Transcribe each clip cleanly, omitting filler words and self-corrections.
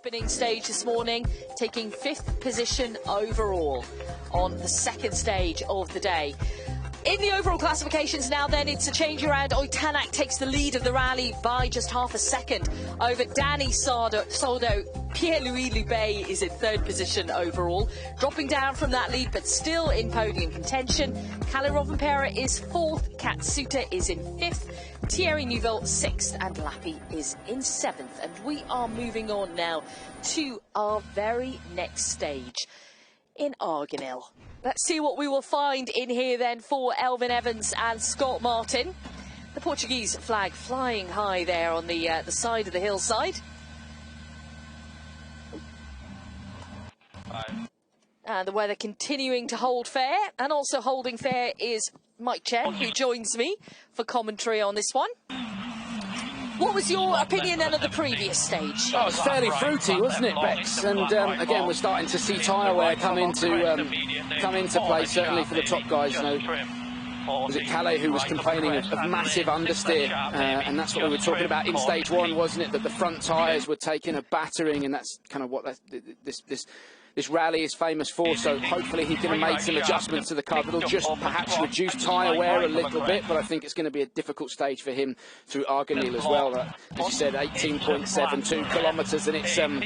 opening stage this morning, taking 5th position overall on the 2nd stage of the day. In the overall classifications now then, it's a change around. Tanak takes the lead of the rally by just half a second over Danny Sordo. Pierre-Louis Loubet is in 3rd position overall, dropping down from that lead but still in podium contention. Kalle Rovanperä is 4th, Katsuta is in 5th, Thierry Neuville 6th and Lappi is in 7th. And we are moving on now to our very next stage in Argynell. Let's see what we will find in here then for Elfyn Evans and Scott Martin. The Portuguese flag flying high there on the side of the hillside. And the weather continuing to hold fair, and also holding fair is Mike Chen, who joins me for commentary on this one. What was your opinion then of the previous stage? Oh, it was fairly fruity, wasn't it, Bex? And again, we're starting to see tyre wear come into play, certainly for the top guys. You know, was it Kalle who was complaining of massive understeer? And that's what we were talking about in stage 1, wasn't it? That the front tyres were taking a battering, and that's kind of what this rally is famous for. So hopefully he can make some adjustments to the car that'll just perhaps reduce tyre wear a little bit, but I think it's going to be a difficult stage for him through Argynell as well. As you said, 18.72 kilometres, and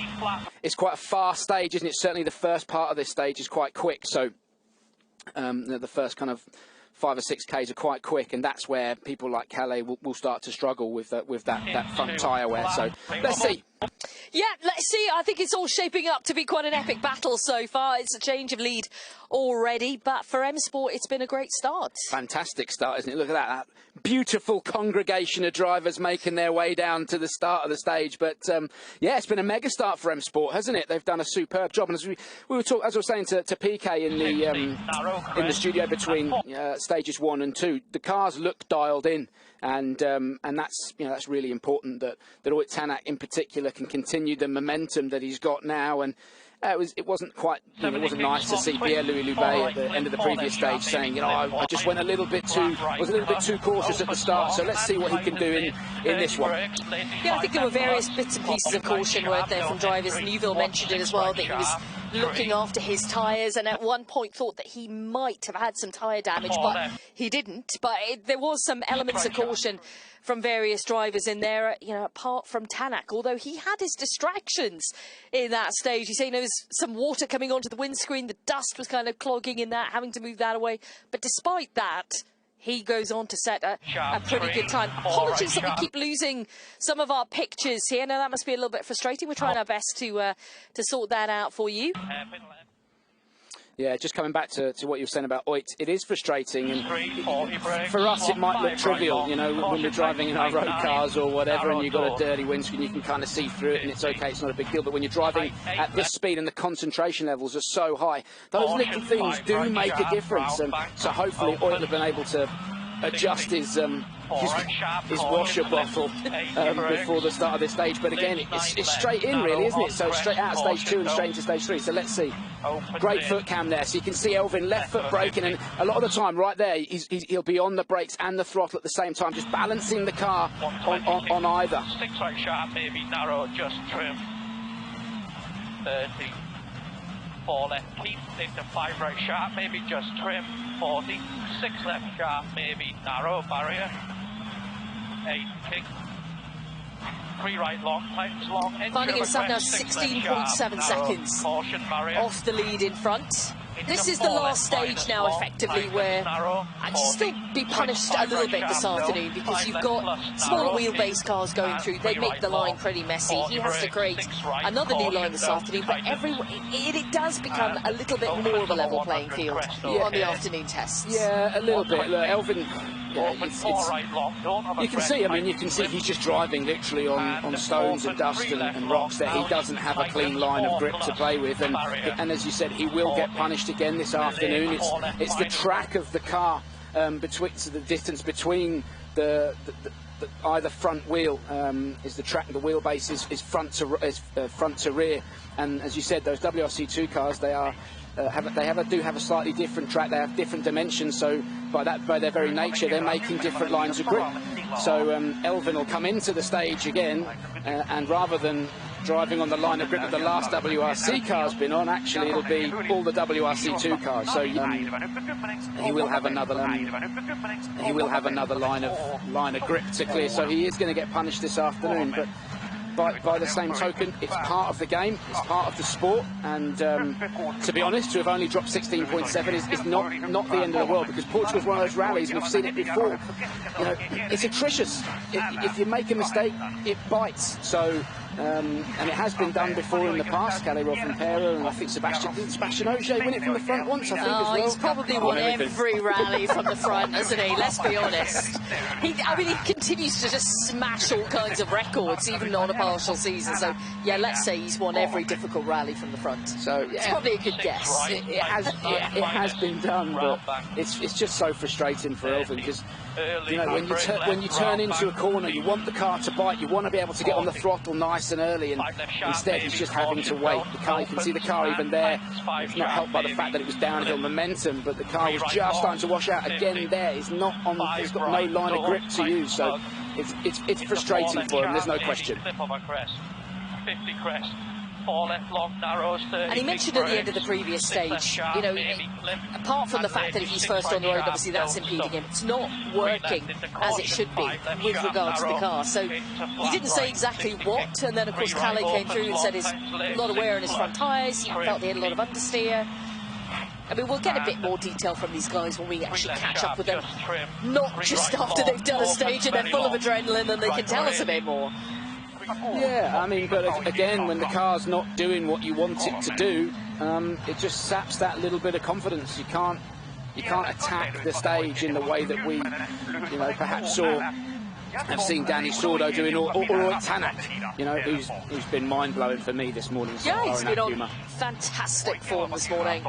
it's quite a fast stage, isn't it? Certainly the first part of this stage is quite quick, so the first kind of 5 or 6 Ks are quite quick, and that's where people like Kalle will start to struggle with that front tyre wear. So let's see. Yeah, let's see. I think it's all shaping up to be quite an epic battle so far. It's a change of lead already, but for M Sport, it's been a great start. Fantastic start, isn't it? Look at that beautiful congregation of drivers making their way down to the start of the stage. But yeah, it's been a mega start for M Sport, hasn't it? They've done a superb job. And as we were talking, as I was saying to PK in the studio between stages 1 and 2, the cars look dialed in. And that's really important that Tanak in particular can continue the momentum that he's got now. And it wasn't nice to see Pierre-Louis Loubet at the end of the previous stage saying, I just went a little bit too cautious at the start. So let's see what he can do in this one. Yeah, I think there were various bits and pieces of caution, weren't there, from drivers. Neuville mentioned it as well, that he was looking after his tyres, and at one point thought that he might have had some tyre damage, but he didn't. But there was some elements of caution from various drivers in there, apart from Tanak, although he had his distractions in that stage. You say there was some water coming onto the windscreen, the dust was kind of clogging in that, having to move that away. But despite that, he goes on to set a pretty good time. Apologies that we keep losing some of our pictures here. Now, that must be a little bit frustrating. We're trying our best to sort that out for you. Yeah, just coming back to what you were saying about Oit, it is frustrating, and for us it might look trivial, when we're driving in our road cars or whatever, and you've got a dirty windscreen, you can kind of see through it, and it's okay, it's not a big deal. But when you're driving at this speed and the concentration levels are so high, those little things do make a difference. And so hopefully Oit have been able to adjust his washer bottle before the start of this stage. But again, it's straight in, really, isn't it? So straight out of stage 2 and straight into stage 3. So let's see. Great foot cam there. So you can see Elfyn left foot braking, and a lot of the time right there he'll be on the brakes and the throttle at the same time, just balancing the car on either. 6 right sharp, maybe narrow, just trim. 30. 4 left keep, into 5 right sharp, maybe just trim. 40, 6 left sharp, maybe narrow, barrier. 8 kick. 3 right long, tightens long. Finding himself now 16.7 seconds caution, barrier. Off the lead in front. This is the last stage now, effectively, where I'd still be punished a little bit this afternoon, because you've got smaller wheelbase cars going through. They make the line pretty messy. He has to create another new line this afternoon, but it does become a little bit more of a level playing field on the afternoon tests. Yeah, a little bit. Look, Elfyn, you can see, you can see he's just driving literally on stones and dust and rocks there. He doesn't have a clean line of grip to play with, and as you said, he will get punished again this afternoon. It's the track of the car, so the distance between the either front wheel is the track. The wheelbase is front to rear, and as you said, those WRC2 cars, they are do have a slightly different track. They have different dimensions, so by their very nature, they're making different lines of grip. So Elfyn will come into the stage again, and rather than driving on the line of grip that the last WRC car's been on. Actually, it'll be all the WRC2 cars. So he will have another line of grip to clear. So he is going to get punished this afternoon. But by the same token, it's part of the game, it's part of the sport, and to be honest, to have only dropped 16.7 is not the end of the world, because Portugal's one of those rallies, and we've seen it before. You know, it's atrocious. If you make a mistake, it bites. So, and it has been done before in the past. Calais Rovanpera, and I think Sebastian Ogier win it from the front once, I think, as well. He's probably won every rally from the front, hasn't he? Let's be honest. I mean, he continues to just smash all kinds of records, even on a partial season. So, yeah, let's say he's won every difficult rally from the front. So, yeah, it's probably a good guess. It has been done, but it's just so frustrating for Elvin, because you know, when you turn into a corner, you want the car to bite, you want to be able to get on the throttle nice and early, and instead he's just having to wait. The car, you can see the car even there, it's not helped by the fact that it was downhill momentum, but the car was just starting to wash out again. There is not on, it's got no line of grip to use, so it's frustrating for him, there's no question. 50 crest. 4 left long narrows, and he mentioned at the end of the previous stage, you know, apart from the fact that if he's first on the road, obviously that's impeding him, it's not working as it should be with regard to the car. So he didn't say exactly what, and then of course Calais came through and said he's a lot of wear on his front tyres, he felt he had a lot of understeer. I mean, we'll get a bit more detail from these guys when we actually catch up with them, not just after they've done a stage and they're full of adrenaline and they can tell us a bit more. Yeah, I mean, but again, when the car's not doing what you want it to do, it just saps that little bit of confidence. You can't attack the stage in the way that we, you know, perhaps have seen Danny Sordo doing, or Tanak, you know, who's been mind-blowing for me this morning. So yeah, he's been on fantastic form this morning.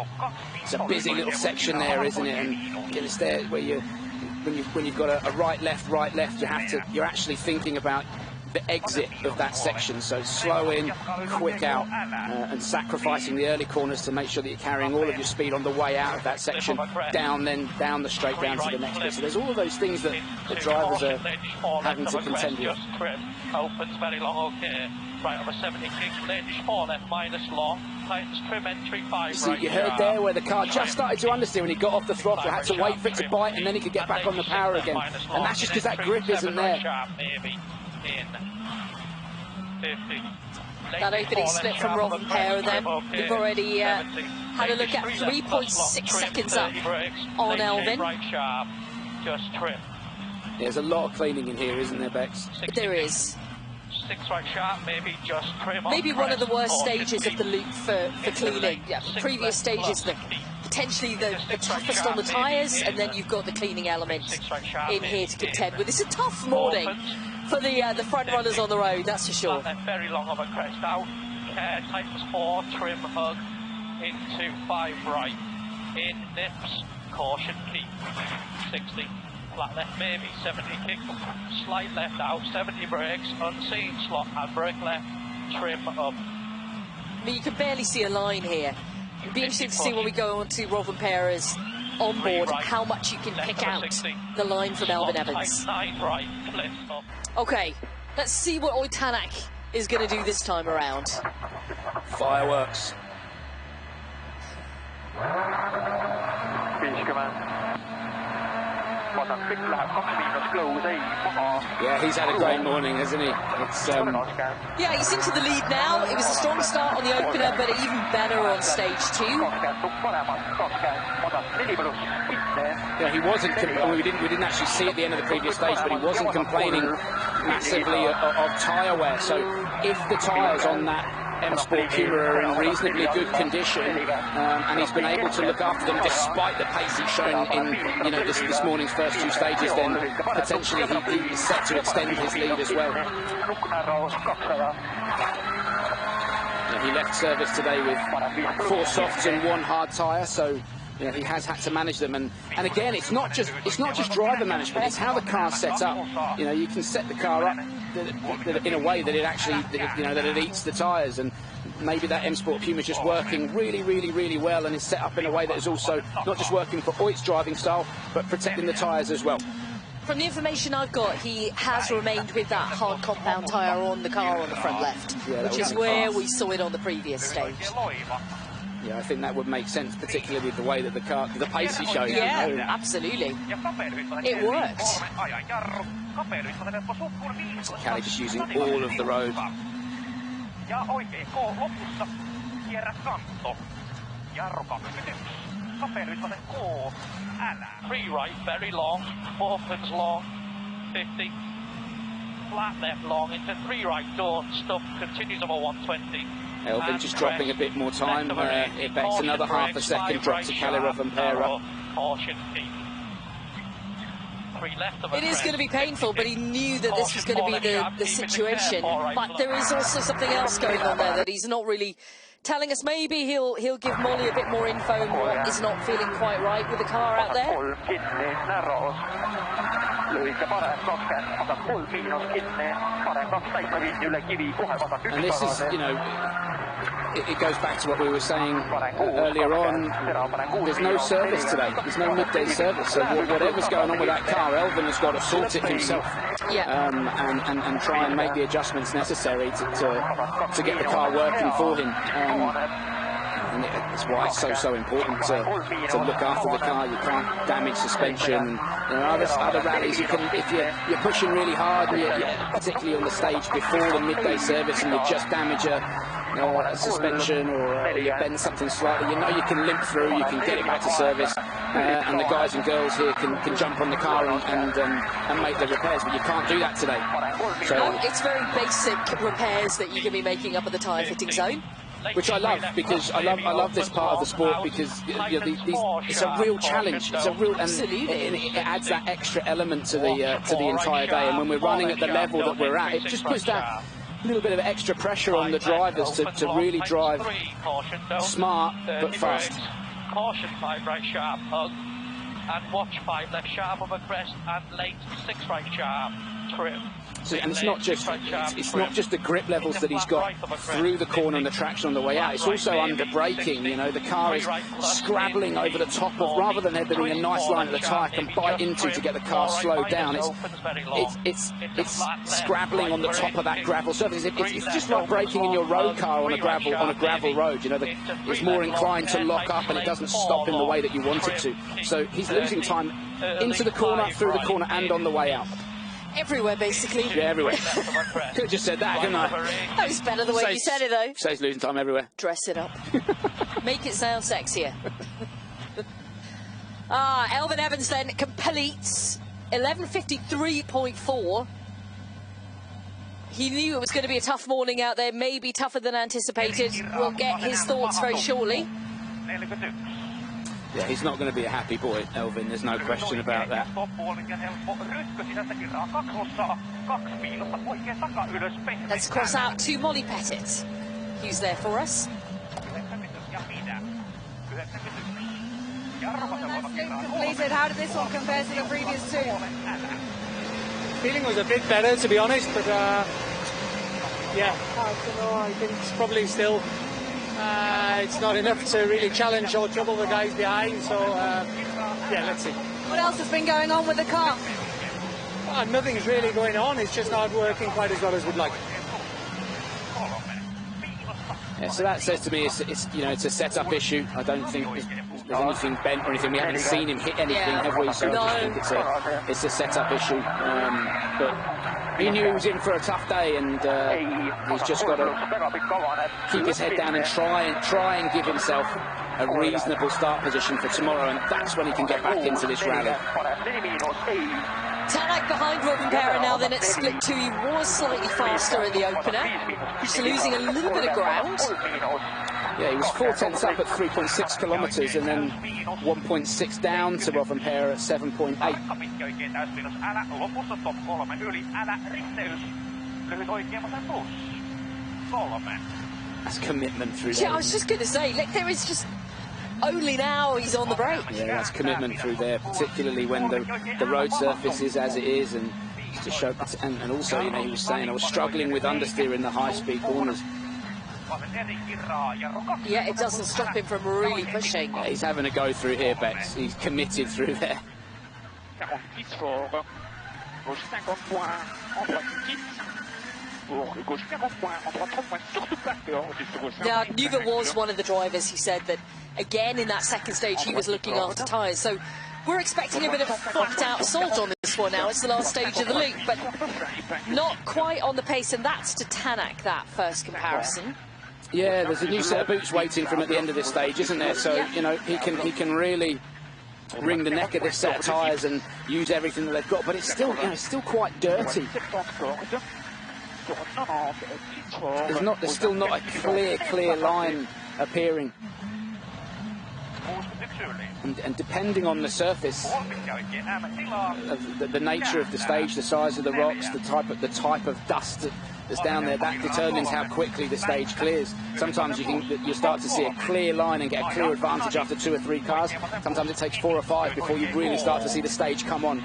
It's a busy little section there, isn't it? And it's there where when you've got a right, left, you're actually thinking about the exit of that section, so slow in, quick out, and sacrificing the early corners to make sure that you're carrying all of your speed on the way out of that section, down the straight down to the next bit. So there's all of those things that the drivers are having to contend with. Opens very long, okay. Right over 70 kicks, ladies 4 left minus long, tightens trim entry 5 you see, right. You heard there where the car just started to understeer when he got off the throttle, had to wait for it to bite, and then he could get back on the power again. And that's just because that grip isn't there. That opening split from Rovanpera then, we've already had a look at 3.6 seconds up on Elvin. There's a lot of cleaning in here, isn't there, Bex? There is. 6 right sharp, maybe just trim. Maybe one of the worst stages of the loop for cleaning. Yeah, previous stages, potentially the toughest on the tyres, and then you've got the cleaning element in here to contend with. It's a tough morning for the front runners on the road, that's for sure. Very long of a crest out. Tightens 4, trim hug into 5 right. In nips, caution keep. 60. Flat left maybe, 70 kick, slight left out, 70 brakes, unseen slot, handbrake left, trim up. I mean, you can barely see a line here. It'd be interesting to see when we go on to Rovanpera's onboard how much you can pick out the line from Elvin Evans. Okay, let's see what Tanak is going to do this time around. Fireworks. Yeah, he's had a great morning, hasn't he? It's, yeah, he's into the lead now. It was a strong start on the opener, but even better on stage 2. Yeah, he wasn't. We didn't actually see at the end of the previous stage, but he wasn't complaining massively of tyre wear. So if the tyres on that M Sport Puma are in reasonably good condition, and he's been able to look after them despite the pace he's shown in this morning's first 2 stages, then potentially he is set to extend his lead as well. He left service today with 4 softs and 1 hard tyre, so you know, he has had to manage them, and again, it's not just driver management; it's how the car's set up. You know, you can set the car up in a way that it actually, that it eats the tyres, and maybe that M Sport Puma is just working really well, and is set up in a way that is also not just working for Oit's driving style, but protecting the tyres as well. From the information I've got, he has remained with that hard compound tyre on the car on the front left, which is where we saw it on the previous stage. Yeah, I think that would make sense, particularly with the way that the pace is showing. Yeah, absolutely. It worked. Kelly just using all of the road. 3 right, very long, opens long, 50, flat left long, into 3 right, don't stop, continues over 120. Elvin just dropping a bit more time, it bets another half a second drop to Kalle Rovanperä. Caution, it is going to be painful, but he knew that this was going to be the situation. But there is also something else going on there that he's not really telling us. Maybe he'll give Molly a bit more info on what is not feeling quite right with the car out there. And this is, you know, it goes back to what we were saying earlier on. There's no service today. There's no midday service. So whatever's going on with that car, Elvin has got to sort it himself. Yeah. And try and make the adjustments necessary to get the car working for him. And it's why it's so important to look after the car. You can't damage suspension. You know, other rallies, you can, if you're pushing really hard, and you're particularly on the stage before the midday service, and you just damage a suspension or you bend something slightly, you know you can limp through, you can get it back to service, and the guys and girls here can jump on the car and make the repairs, but you can't do that today. So it's very basic repairs that you can be making up at the tyre fitting zone. Which I love, because I love this part of the sport, because it's a real challenge. It's a real, and it adds that extra element to the entire day. And when we're running at the level that we're at, it just puts that little bit of extra pressure on the drivers to really drive smart but fast. Caution 5 right sharp hug, and watch 5 left sharp over crest, and late 6 right sharp trim. So, and it's not just the grip levels that he's got through the corner and the traction on the way out. It's also under braking. You know, the car is scrabbling over the top of, rather than there being a nice line that the tyre can bite into to get the car slowed down. It's scrabbling on the top of that gravel surface. It's just like braking in your road car on a gravel road. You know, it's more inclined to lock up, and it doesn't stop in the way that you want it to. So he's losing time into the corner, through the corner, and on the way out. Everywhere, basically. Yeah, everywhere. Could have just said that, couldn't I? That was better the way you said it, though. Says losing time everywhere. Dress it up. Make it sound sexier. Elfyn Evans then completes 11:53.4. He knew it was going to be a tough morning out there, maybe tougher than anticipated. We'll get his thoughts very shortly. Yeah, he's not going to be a happy boy, Elfyn, there's no question about that. Let's cross out to Molly Pettit, who's there for us. Completed. How did this one compare to the previous two? Feeling was a bit better, to be honest, but yeah, I don't know, I think it's probably still it's not enough to really challenge or trouble the guys behind, so yeah, let's see. What else has been going on with the car? Nothing's really going on, it's just not working quite as well as we'd like. Yeah, so that says to me it's you know, it's a setup issue. I don't think there's anything bent or anything. We haven't seen him hit anything, have we? So I just think it's a setup issue. But he knew he was in for a tough day, and he's just got to keep his head down and try and give himself a reasonable start position for tomorrow, and that's when he can get back into this rally. Tanak behind Rovanperä now then at split 2. He was slightly faster at the opener. He's losing a little bit of ground. Yeah, he was 4/10 up at 3.6 kilometres, and then 1.6 down to Rovanperä at 7.8. That's commitment through there. Yeah, I was just going to say, look, there is just only now he's on the brake. Yeah, that's commitment through there, particularly when the road surface is as it is, and to show. And also, you know, he was saying I was struggling with understeer in the high-speed corners. Yeah, it doesn't stop him from really pushing. Yeah, he's having a go through here, Bex. He's committed through there. Now, Neuville was one of the drivers who said that, again, in that second stage, he was looking after tyres. So we're expecting a bit of flat-out assault on this one now. It's the last stage of the loop, but not quite on the pace, and that's to Tanak, that first comparison. Yeah, there's a new set of boots waiting for him at the end of this stage, isn't there? So, you know, he can really wring the neck of this set of tyres and use everything that they've got, but it's still, you know, it's still quite dirty. There's still not a clear line appearing. And depending on the surface, of the nature of the stage, the size of the rocks, the type of dust that's down there, that determines how quickly the stage clears. Sometimes you start to see a clear line and get a clear advantage after 2 or 3 cars. Sometimes it takes 4 or 5 before you really start to see the stage come on.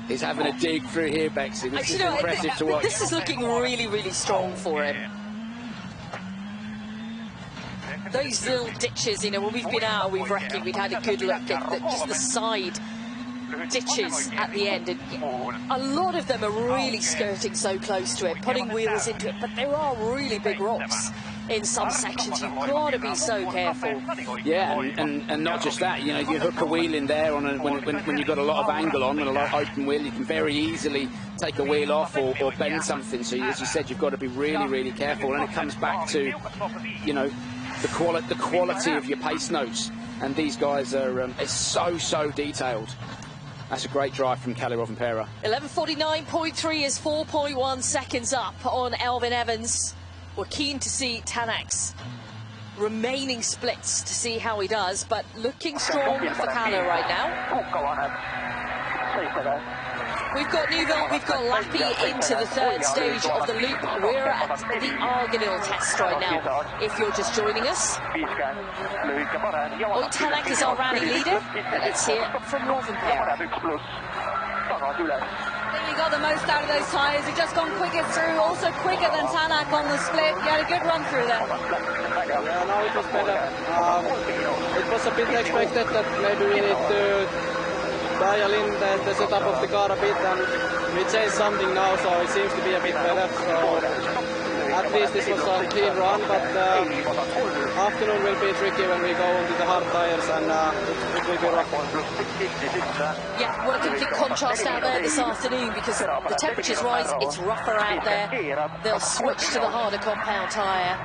He's having a dig through here, Bexy. This is impressive to watch. This is looking really, really strong for him. Those little ditches, you know, when we've been out and we've reckoned, we'd had a good look at just the side ditches at the end, and a lot of them are really skirting so close to it, putting wheels into it, but there are really big rocks in some sections. You've got to be so careful. Yeah, and not just that, you know, you hook a wheel in there on when you've got a lot of angle on and a lot of open wheel, you can very easily take a wheel off or bend something. So as you said, you've got to be really, really careful, and it comes back to, you know, the quality of your pace notes, and these guys are it's so detailed. That's a great drive from Kalle Rovanperä. 11:49.3 is 4.1 seconds up on Elfyn Evans. We're keen to see Tanak's remaining splits to see how he does, but looking strong for Kalle right now. We've got Neuville, we've got Lappi into the 3rd stage of the loop. We're at the Arganil test right now, if you're just joining us. Tanak is our rally leader, but let's hear from Rovanperä. I think he got the most out of those tyres. He just gone quickest through, also quicker than Tanak on the split. He had a good run through there. Yeah, now it was better. It was a bit expected that maybe we need to dial in the setup of the car a bit, and we changed something now, so it seems to be a bit better. So at least this was a clean run, but afternoon will be tricky when we go onto the hard tyres, and it will be rough. Yeah, what a complete contrast out there this afternoon, because the temperature's rise, it's rougher out there. They'll switch to the harder compound tyre.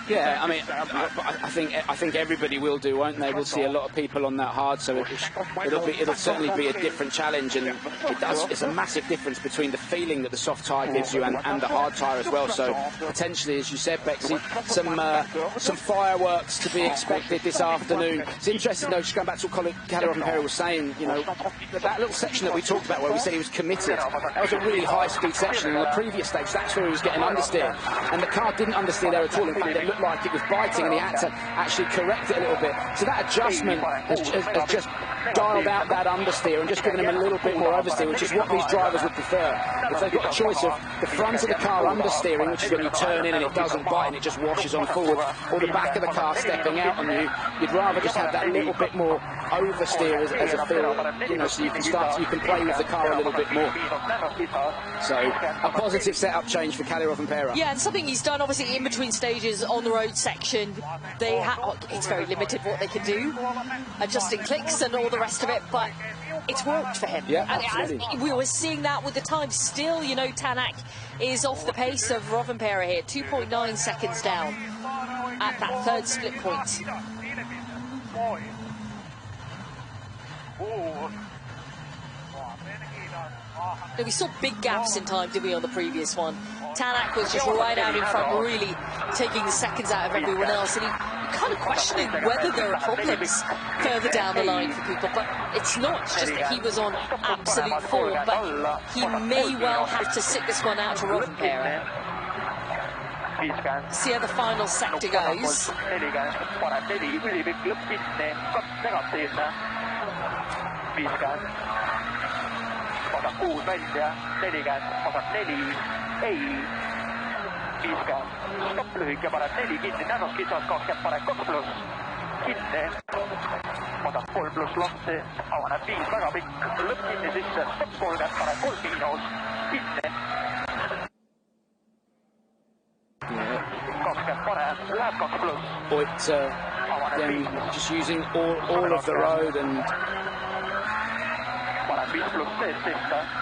Yeah, I mean, I think everybody will do, won't they? We'll see a lot of people on that hard, so it'll certainly be a different challenge, and it's a massive difference between the feeling that the soft tyre gives you and the hard tyre as well. So potentially, as you said, Bexy, some fireworks to be expected this afternoon. It's interesting though, just going back to what Kalle Rovanperä was saying, you know, that little section that we talked about where we said he was committed, that was a really high-speed section. In the previous stage, that's where he was getting understeer, and the car didn't understeer there at all. In fact, it looked like it was biting, and he had to actually correct it a little bit. So that adjustment has just dialed out that understeer and just given him a little bit more oversteer, which is what these drivers would prefer. If they've got a choice of the front of the car understeering, which is when you turn in and it doesn't bite and it just washes on forward, or the back of the car stepping out on you, you'd rather just have that little bit more oversteer as a feel, you know, so you can play with the car a little bit more. So a positive setup change for Kalle Rovanperä. Yeah, and something he's done obviously in between stages on the road section. It's very limited what they can do, adjusting clicks and all the rest of it, but it's worked for him. Yeah, absolutely. And we were seeing that with the time. Still, you know, Tanak is off the pace of Rovanperä here, 2.9 seconds down at that 3rd split point. Now, we saw big gaps in time, did we, on the previous one? Tanak was just right out in front, really taking the seconds out of everyone else, and he kind of questioning whether there are problems further down the line for people, but it's not. It's just that he was on absolute form, but he may well have to sit this one out to Rovanperä. See how the final sector goes. Stopplühike paneb 4 kinni, tänuskisas 20 paneb 2 pluss kinni. Oodab 3 pluss lopsi, avaneb 5 väga pikk, lõpp kinni sisse, stopp 30 paneb 3 miinus kinni. 20 paneb, läheb 2 pluss. Voigt again just using all of the road and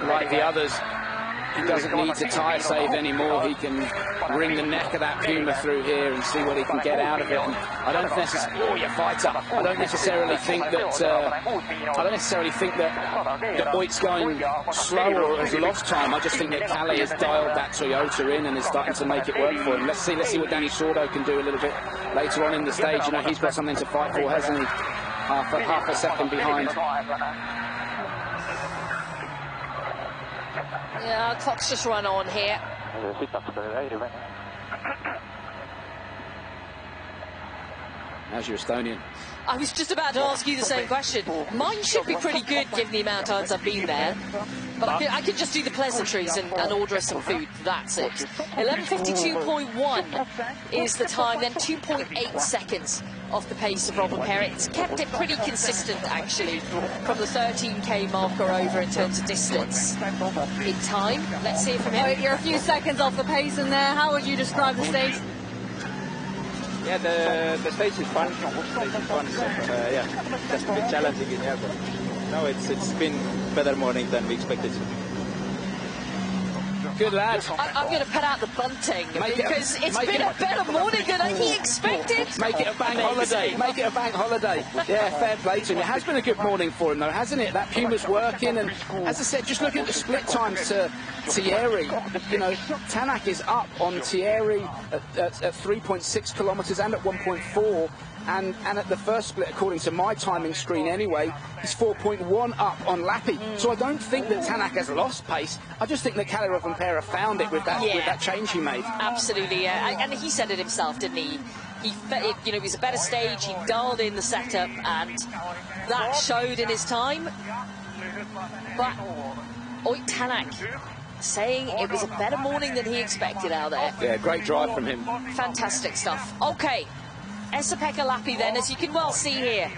like the others. He doesn't need to tyre save anymore. He can wring the neck of that Puma through here and see what he can get out of it. And I don't necessarily, I don't necessarily think that Voigt's going slow or has lost time. I just think that Kalle has dialed that Toyota in and is starting to make it work for him. Let's see what Danny Sordo can do a little bit later on in the stage. You know, he's got something to fight for, hasn't he? Half a second behind. Yeah, clock's just run on here. How's your Estonian? I was just about to ask you the same question. Mine should be pretty good given the amount of times I've been there. But I could just do the pleasantries and order us some food. That's it. 11:52.1 is the time, then 2.8 seconds off the pace of Robin Perret. It's kept it pretty consistent, actually, from the 13k marker over in terms of distance. In time, let's hear from him. Oh, you're a few seconds off the pace in there. How would you describe the stage? Yeah, the stage is fun. Yeah, just a bit challenging in here, but no, it's been better morning than we expected. Good lad. I'm going to put out the bunting because it's been a better morning than he expected. Make it a bank holiday. Make it a bank holiday. Yeah, fair play to him. It has been a good morning for him, though, hasn't it? That Puma's working, and as I said, just look at the split times to Thierry. You know, Tanak is up on Thierry at 3.6 kilometres and at 1.4. And at the first split, according to my timing screen anyway, he's 4.1 up on Lappi. So I don't think that Tanak has lost pace. I just think that Kalle Rovanperä found it with that change he made. Absolutely, yeah. And he said it himself, didn't he? You know, it was a better stage. He dialed in the setup, and that showed in his time. But Voigt Tanak saying it was a better morning than he expected out there. Yeah, great drive from him. Fantastic stuff. Okay. Esa-Pekka Lappi then, as you can well see here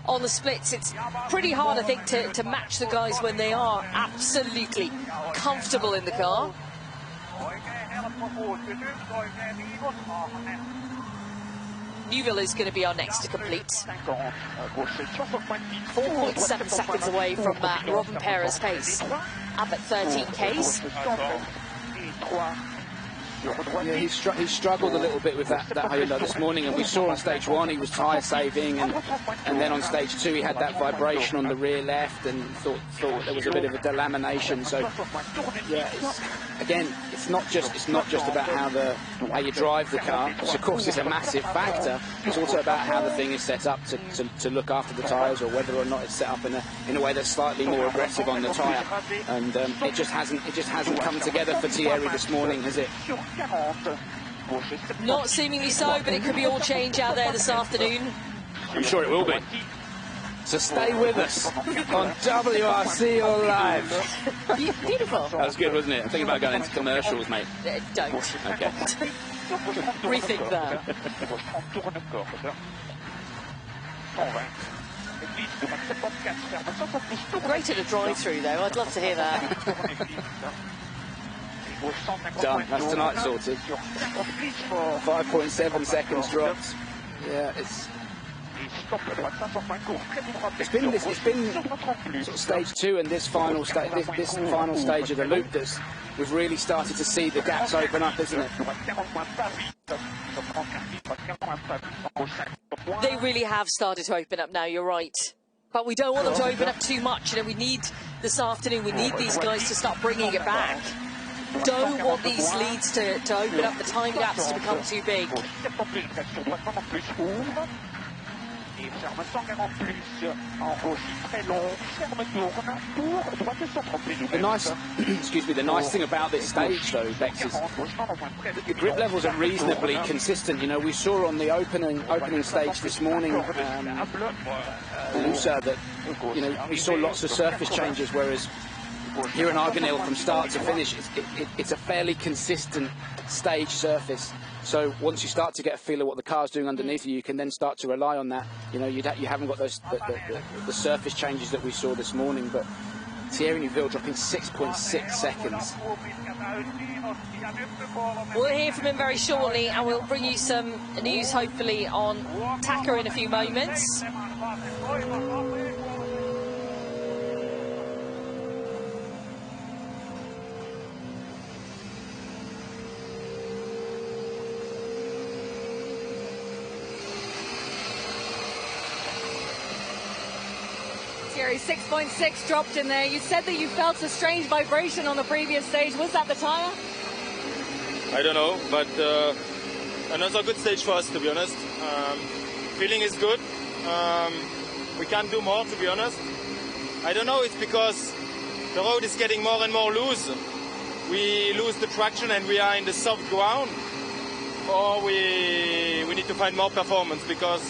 on the splits, it's pretty hard, I think, to match the guys when they are absolutely comfortable in the car. Neuville is going to be our next to complete. 4.7 seconds away from Rovanperä's pace, up at 13 Ks. Yeah, he struggled a little bit with that Hyundai this morning, and we saw on stage 1 he was tyre saving, and then on stage 2 he had that vibration on the rear left, and thought there was a bit of a delamination. So yeah, it's not just about how you drive the car, which of course is a massive factor. It's also about how the thing is set up to look after the tyres, or whether or not it's set up in a way that's slightly more aggressive on the tyre. And it just hasn't come together for Thierry this morning, has it? Not seemingly so, but it could be all change out there this afternoon. I'm sure it will be. So stay with us on WRC All Live. Beautiful. That was good, wasn't it? I'm thinking about going into commercials, mate. Don't. Okay. Rethink that. Great at a drive-through, though. I'd love to hear that. Done. That's tonight sorted. 5.7 seconds dropped. Yeah, it's been sort of stage 2 and this final stage of the loop that we've really started to see the gaps open up, isn't it? They really have started to open up now, you're right. But we don't want them to open up too much. You know, we need this afternoon, we need these guys to start bringing it back. Don't want these leads to open up, the time gaps to become too big. The nice, the nice thing about this stage, though, Bex, is the grip levels are reasonably consistent. You know, we saw on the opening stage this morning, Lusa, that we saw lots of surface changes, whereas here in Arganil from start to finish, it's a fairly consistent stage surface. So once you start to get a feel of what the car's doing underneath you, you can then start to rely on that. You know, you haven't got those the surface changes that we saw this morning, but Thierry Neuville dropping 6.6 seconds. We'll hear from him very shortly, and we'll bring you some news, hopefully, on Taka in a few moments. Thierry, 6.6 dropped in there. You said that you felt a strange vibration on the previous stage. Was that the tyre? I don't know, but another good stage for us, to be honest. Feeling is good. We can't do more, to be honest. I don't know, it's because the road is getting more and more loose. We lose the traction and we are in the soft ground. Or we need to find more performance, because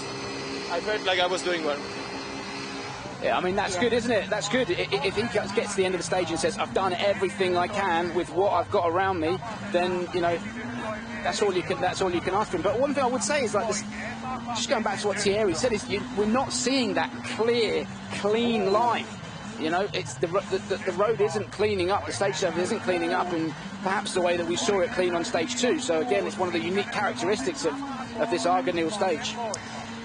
I felt like I was doing well. Yeah, I mean, that's good, isn't it? That's good. If he gets to the end of the stage and says, I've done everything I can with what I've got around me, then, you know, that's all you can ask for him. But one thing I would say is, like this, just going back to what Thierry said, is we're not seeing that clear, clean line. You know, it's the road isn't cleaning up, the stage surface isn't cleaning up in perhaps the way that we saw it clean on stage 2. So again, it's one of the unique characteristics of this Arganil stage.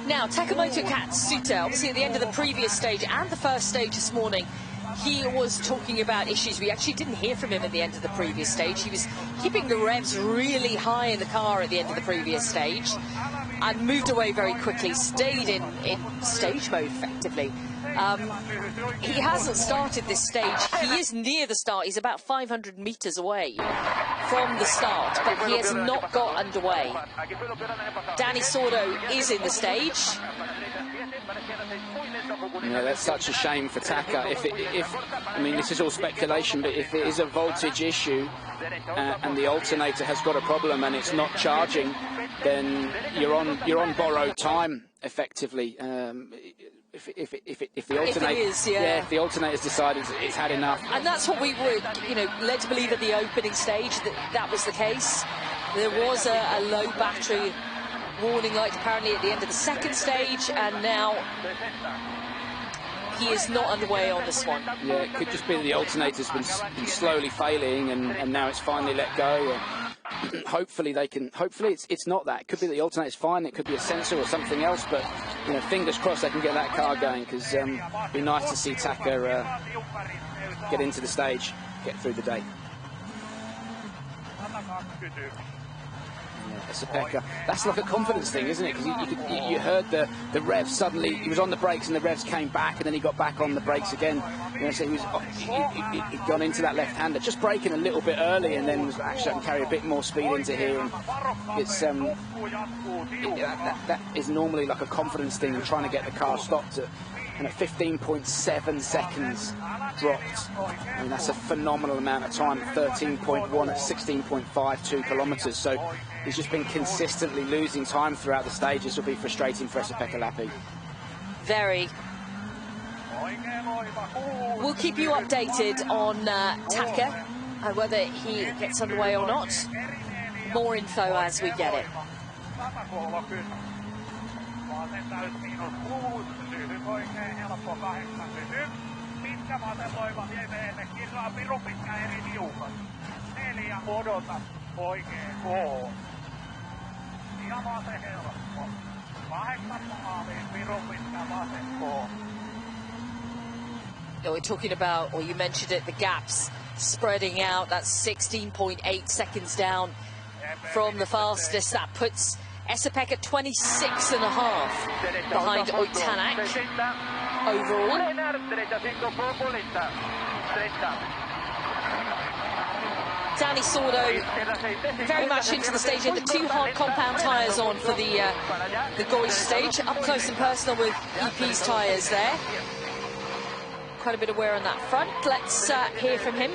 Now, Takamoto Katsuta, obviously at the end of the previous stage and the first stage this morning, he was talking about issues. We actually didn't hear from him at the end of the previous stage. He was keeping the revs really high in the car at the end of the previous stage and moved away very quickly, stayed in stage mode effectively. He hasn't started this stage. He is near the start. He's about 500 metres away from the start, but he has not got underway. Danny Sordo is in the stage. Yeah, that's such a shame for Taka. I mean, this is all speculation, but if it is a voltage issue and the alternator has got a problem and it's not charging, then you're on borrowed time effectively. If the alternator, if the alternator's decided it's had enough, and that's what we were, you know, led to believe at the opening stage that was the case. There was a low battery warning light apparently at the end of the second stage, and now he is not underway on this one. Yeah, it could just be that the alternator's been slowly failing, and now it's finally let go. Hopefully they can. Hopefully it's not that. It could be that the alternator's fine. It could be a sensor or something else. But you know, fingers crossed they can get that car going, because it'd be nice to see Taka get into the stage, get through the day. Sepeka. That's like a confidence thing, isn't it? Because you heard the revs suddenly. He was on the brakes and the revs came back, and then he got back on the brakes again. You know, so he'd gone into that left-hander, just braking a little bit early, and then was actually carry a bit more speed into here. And it's that is normally like a confidence thing, and trying to get the car stopped at 15.7 seconds dropped. I mean, that's a phenomenal amount of time. 13.1 at 16.52 kilometres. So he's just been consistently losing time throughout the stage. This will be frustrating for Sepeka Lappi. Very. We'll keep you updated on Taka and whether he gets underway or not. More info as we get it. We're talking about, or you mentioned it, the gaps spreading out. That's 16.8 seconds down from the fastest. That puts Esapek at 26.5 behind Oitanak overall. Danny Sordo very much into the stage here. The two hard compound tyres on for the Goish stage. Up close and personal with EP's tyres there. Quite a bit of wear on that front. Let's hear from him.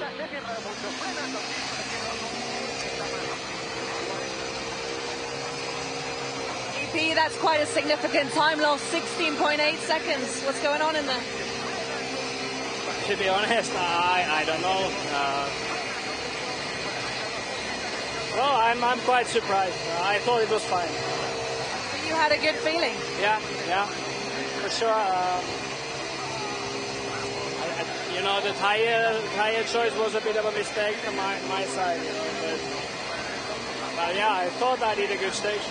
EP, that's quite a significant time loss, 16.8 seconds. What's going on in there? To be honest, I don't know. Well, I'm quite surprised. I thought it was fine. You had a good feeling? Yeah, for sure. You know, the tire choice was a bit of a mistake from my side. You know, but yeah, I thought I did a good stage.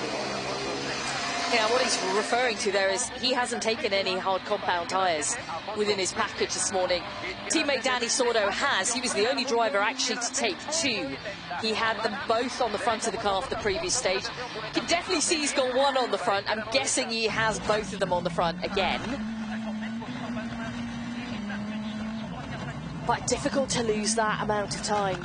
Yeah, what he's referring to there is he hasn't taken any hard compound tyres within his package this morning. Teammate Danny Sordo has. He was the only driver actually to take 2. He had them both on the front of the car for the previous stage. You can definitely see he's got 1 on the front. I'm guessing he has both of them on the front again. But difficult to lose that amount of time.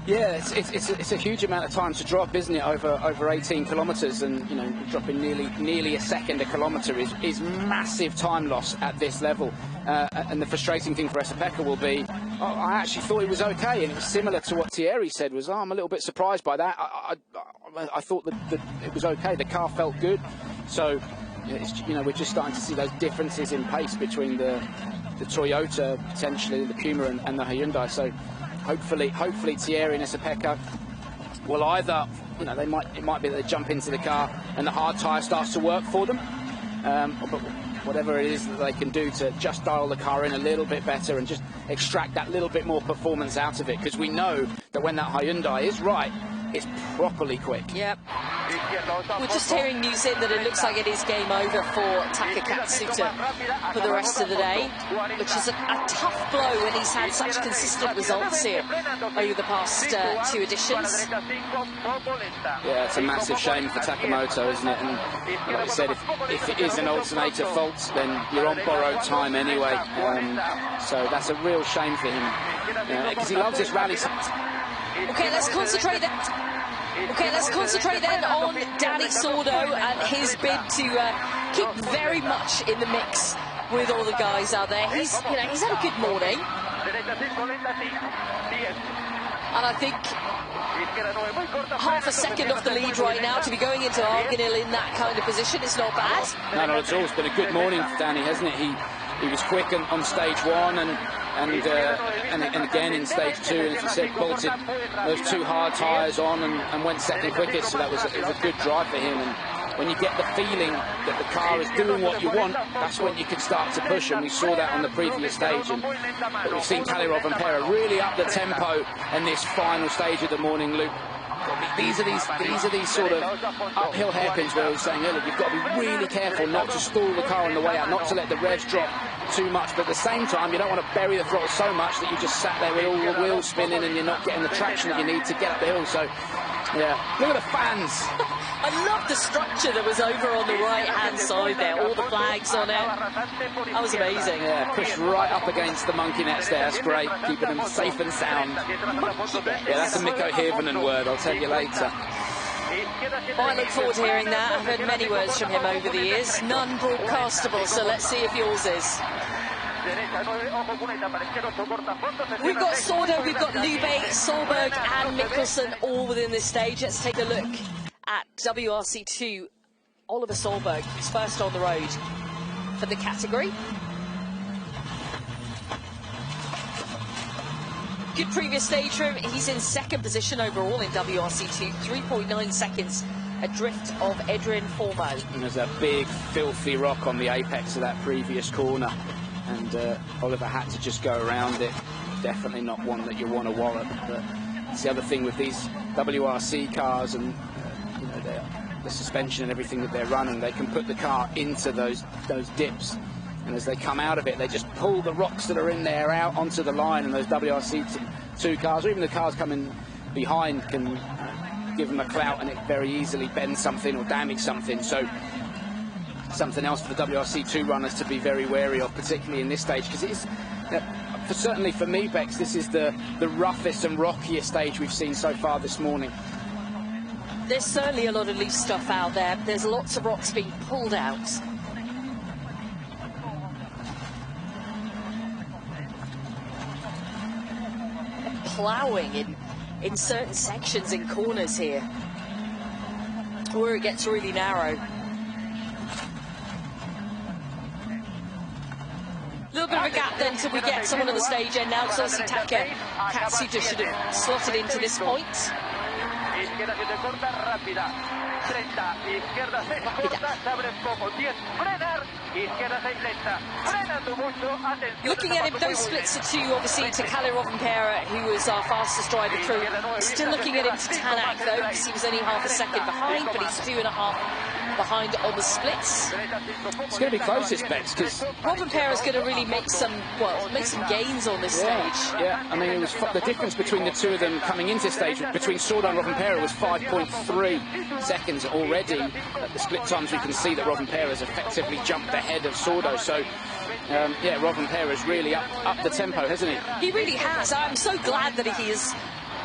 Yeah, it's a huge amount of time to drop, isn't it? Over 18 kilometres, and you know, dropping nearly a second a kilometre is massive time loss at this level. And the frustrating thing for Esapeka will be, I actually thought it was okay, and it was similar to what Thierry said. Was I'm a little bit surprised by that. I thought that it was okay. The car felt good, so you know, we're just starting to see those differences in pace between the Toyota, potentially the Puma, and the Hyundai. So hopefully Thierry and Esapeka will either, you know, it might be that they jump into the car and the hard tyre starts to work for them, but whatever it is that they can do to just dial the car in a little bit better and just extract that little bit more performance out of it, because we know that when that Hyundai is right, it's properly quick. Yep. We're just hearing news in that it looks like it is game over for Taka Katsuta for the rest of the day, which is a tough blow when he's had such consistent results here over the past 2 editions. Yeah, it's a massive shame for Takamoto, isn't it? And like I said, if it is an alternator fault, then you're on borrowed time anyway. So that's a real shame for him, because he loves this rally. Okay, let's concentrate then. Okay, let's concentrate then on Danny Sordo and his bid to keep very much in the mix with all the guys out there. He's had a good morning, and I think half a second off the lead right now to be going into Arganil in that kind of position. It's not bad. No, not at all. It's been a good morning for Danny, hasn't it? He was quick on stage 1 and again in stage 2, and as you said, bolted those 2 hard tyres on and went second quickest. So it was a good drive for him. And when you get the feeling that the car is doing what you want, that's when you can start to push. And we saw that on the previous stage. But we've seen Kalirov and Pera really up the tempo in this final stage of the morning, Luke. These are these sort of uphill hairpins where I was saying earlier, you've got to be really careful not to stall the car on the way out, not to let the revs drop too much, but at the same time you don't want to bury the throttle so much that you just sat there with all the wheels spinning and you're not getting the traction that you need to get up the hill. So yeah, look at the fans. I love the structure that was over on the right-hand side there, all the flags on it. That was amazing. Yeah, pushed right up against the monkey nets there. That's great, keeping them safe and sound. Yeah, that's a Mikko Hirvonen word, I'll tell you later. Well, I look forward to hearing that. I've heard many words from him over the years, none broadcastable, so let's see if yours is. We've got Sordo, we've got Lube, Solberg and Mikkelsen all within this stage. Let's take a look at WRC2. Oliver Solberg is first on the road for the category. Good previous stage for him. He's in second position overall in WRC2, 3.9 seconds adrift of Adrian Formo. And there's a big filthy rock on the apex of that previous corner, and Oliver had to just go around it. Definitely not one that you want to wallop, but it's the other thing with these WRC cars and you know, the suspension and everything that they're running, they can put the car into those dips, and as they come out of it, they just pull the rocks that are in there out onto the line, and those WRC2 cars, or even the cars coming behind, can give them a clout and it very easily bends something or damage something. So something else for the WRC2 runners to be very wary of, particularly in this stage, because it is, certainly for me, Bex, this is the roughest and rockiest stage we've seen so far this morning. There's certainly a lot of loose stuff out there. There's lots of rocks being pulled out. Ploughing in certain sections in corners here, where it gets really narrow. A little bit of a gap then until we get someone on the stage end now, because obviously Taka Katsuta should have slotted into this point. Looking at him, those splits are two, obviously, to Kalle Rovanperä, who was our fastest driver through. Still looking at him to Tanak, though, because he was only half a second behind, but he's 2.5 behind on the splits. It's going to be close, this Bex, because Rovanperä is going to really make some gains on this stage. Yeah, I mean, it was the difference between the two of them coming into stage between Sordo and Rovanperä was 5.3 seconds already. At the split times, we can see that Rovanperä has effectively jumped ahead of Sordo. So, yeah, Rovanperä has really up the tempo, hasn't he? He really has. I'm so glad that he is.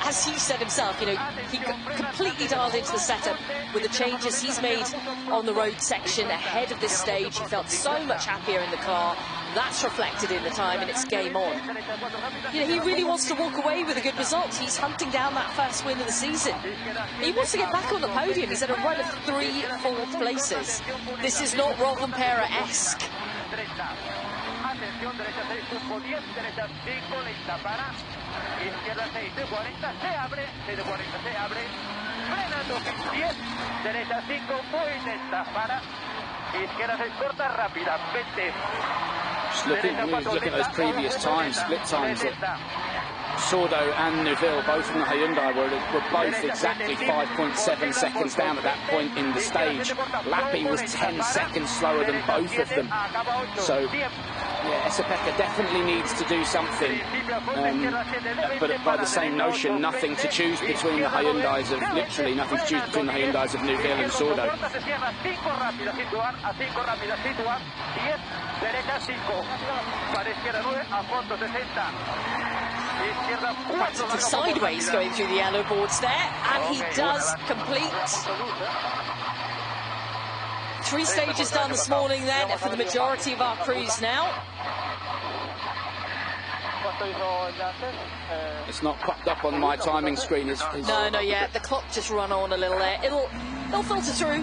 As he said himself, you know, he completely dialed into the setup with the changes he's made on the road section ahead of this stage. He felt so much happier in the car. That's reflected in the time, and it's game on. You know, he really wants to walk away with a good result. He's hunting down that first win of the season. He wants to get back on the podium. He's at a run of 3 fourth places. This is not Rovanperä-esque. Just looking at those previous times, split times, Sordo and Neuville, both from the Hyundai, were both exactly 5.7 seconds down at that point in the stage. Lappi was 10 seconds slower than both of them. So, yeah, Esa-Pekka definitely needs to do something. But by the same notion, nothing to choose between the Hyundais of, literally nothing to choose between the Hyundais of Neuville and Sordo. Sideways going through the yellow boards there, and he does complete. 3 stages done this morning then for the majority of our crews now. It's not popped up on my timing screen. No, not yet. The clock just run on a little there. It'll filter through.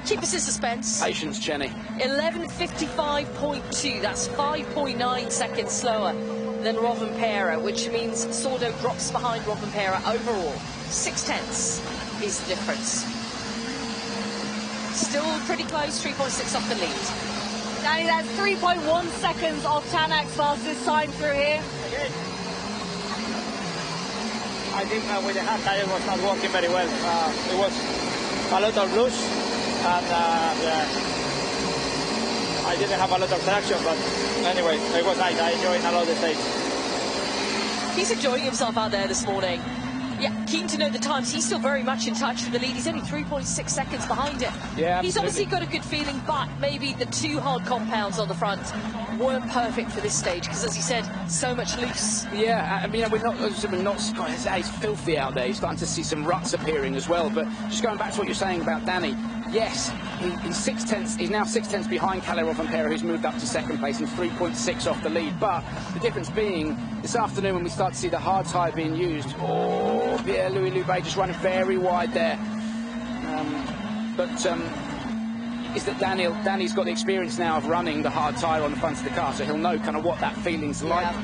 Keep us in suspense. Patience, Jenny. 11:55.2. That's 5.9 seconds slower than Rovanperä, which means Sordo drops behind Rovanperä overall. 0.6 is the difference. Still pretty close, 3.6 off the lead. Danny, that's 3.1 seconds off Tanak's fastest time through here. I think with the hard tire was not working very well. It was a lot of loose, and I didn't have a lot of traction, but anyway, it was nice. I enjoyed a lot of the stage. He's enjoying himself out there this morning. Yeah, keen to know the times. He's still very much in touch with the lead. He's only 3.6 seconds behind it. Yeah, he's obviously got a good feeling, but maybe the 2 hard compounds on the front weren't perfect for this stage because, as you said, so much loose. Yeah, I mean, we're not. It's filthy out there. He's starting to see some ruts appearing as well. But just going back to what you're saying about Danny, yes, he's 0.6. He's now 0.6 behind Kalle Rovanperä, who's moved up to 2nd place and 3.6 off the lead. But the difference being, this afternoon when we start to see the hard tyre being used, Pierre-Louis Loubet just running very wide there. Is that Danny's got the experience now of running the hard tyre on the front of the car, so he'll know kind of what that feeling's like.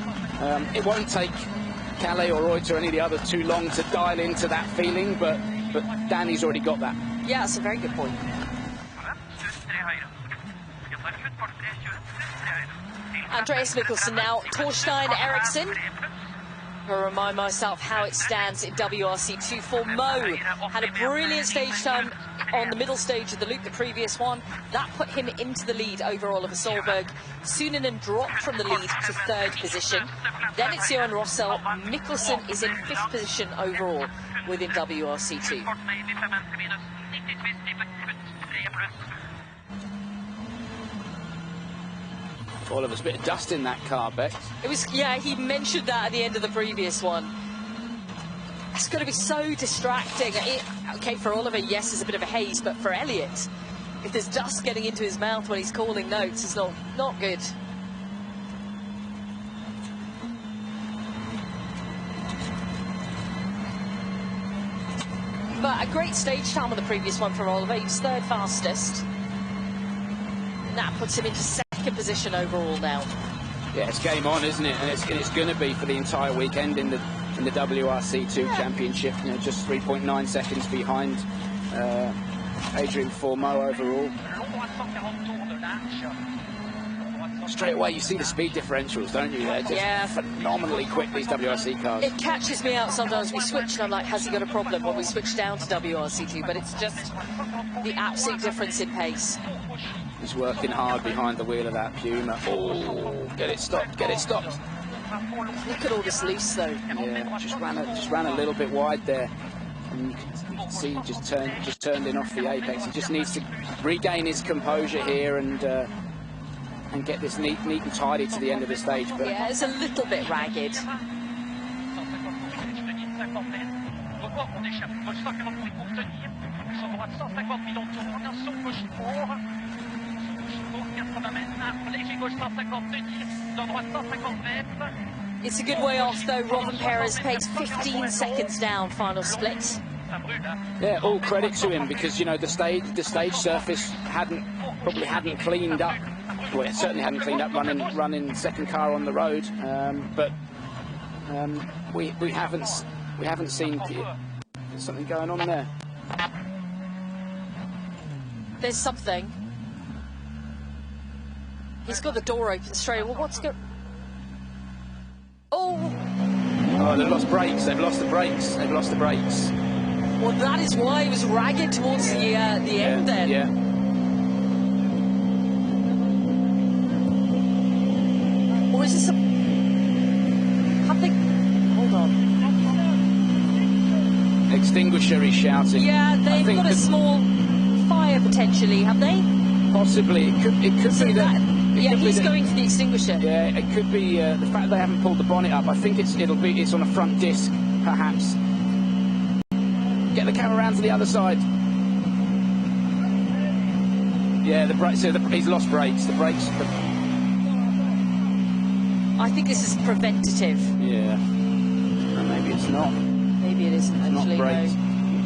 It won't take Kalle or Reuter or any of the others too long to dial into that feeling, but Danny's already got that. Yeah, that's a very good point. Andreas Mikkelsen now, Torstein Eriksson. I'll remind myself how it stands in WRC2 for Mo. Had a brilliant stage time on the middle stage of the loop, the previous one. That put him into the lead over Oliver Solberg. Sunanen dropped from the lead to 3rd position. Then it's Johan Rossell. Mikkelsen is in 5th position overall within WRC2. Oliver's a bit of dust in that car, Bex. It was, yeah, he mentioned that at the end of the previous one. It's going to be so distracting. Okay, for Oliver, yes, there's a bit of a haze, but for Elliott, if there's dust getting into his mouth when he's calling notes, it's not good. But a great stage time on the previous one for Oliver. He was 3rd fastest. And that puts him into 2nd position overall now. Yeah, it's game on, isn't it? And it's going to be for the entire weekend in the WRC 2 Championship. You know, just 3.9 seconds behind Adrian Fourmeau overall. Straight away, you see the speed differentials, don't you? They're just phenomenally quick, these WRC cars. It catches me out sometimes. We switch and I'm like, has he got a problem when we switch down to WRC2? But it's just the absolute difference in pace. He's working hard behind the wheel of that Puma. Oh, get it stopped, get it stopped. Look at all this loose, though. Yeah, just ran a little bit wide there. And you can see he just turned in off the apex. He just needs to regain his composure here and get this neat and tidy to the end of the stage. But yeah, it's a little bit ragged. It's a good way off, though. Robin Perez pace 15 seconds down, final split. Yeah, all credit to him, because you know the stage surface probably hadn't cleaned up. Well, it certainly hadn't cleaned up running second car on the road, but we haven't seen something going on there. There's something. He's got the door open straight. Well, what's going? Oh! Oh, they've lost brakes. They've lost the brakes. They've lost the brakes. Well, that is why it was ragged towards the end then. Yeah. Or is this something? Hold on. Extinguisher, he's shouting. Yeah, they've got a small fire potentially, have they? Possibly. It could be that. Yeah, he's going for the extinguisher. Yeah, it could be the fact they haven't pulled the bonnet up. I think it's on a front disc, perhaps. Get the camera around to the other side. Yeah, the brakes. So he's lost brakes. The brakes. I think this is preventative. Yeah. No, maybe it's not. Maybe it isn't. It's actually, not brakes. No.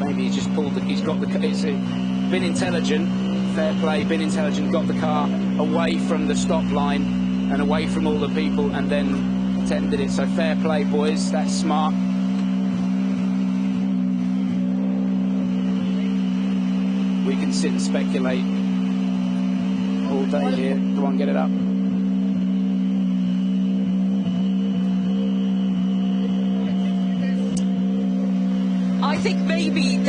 Maybe he's just pulled. He's got the. It's been intelligent. Fair play. Been intelligent. Got the car away from the stop line and away from all the people, and then attended it. So fair play, boys. That's smart. We can sit and speculate all day here. Go on, get it up. I think maybe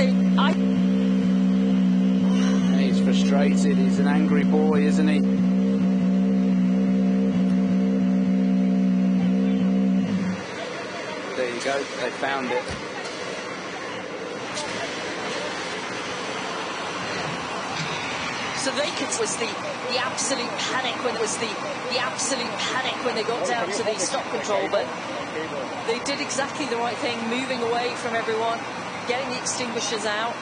He's frustrated. He's an angry boy, isn't he? There you go. They found it. so they could was the absolute panic when it was the absolute panic when they got down to the stop control, but they did exactly the right thing, moving away from everyone, getting the extinguishers out.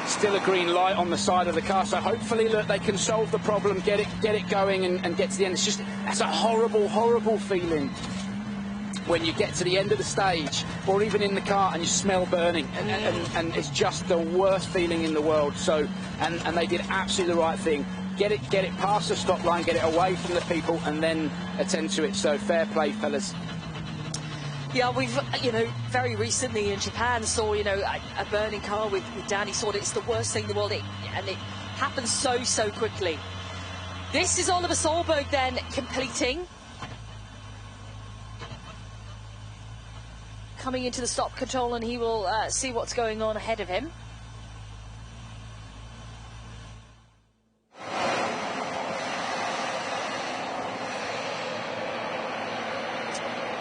Still a green light on the side of the car, so hopefully, look, they can solve the problem, get it going, and get to the end. It's just, that's a horrible feeling when you get to the end of the stage, or even in the car, and you smell burning, and it's just the worst feeling in the world. So, and they did absolutely the right thing. Get it past the stop line, get it away from the people, and then attend to it. So fair play, fellas. Yeah, we've, very recently in Japan saw, a burning car with Danny Sword. It's the worst thing in the world, and it happens so quickly. This is Oliver Solberg then completing. Coming into the stop control, and he will see what's going on ahead of him.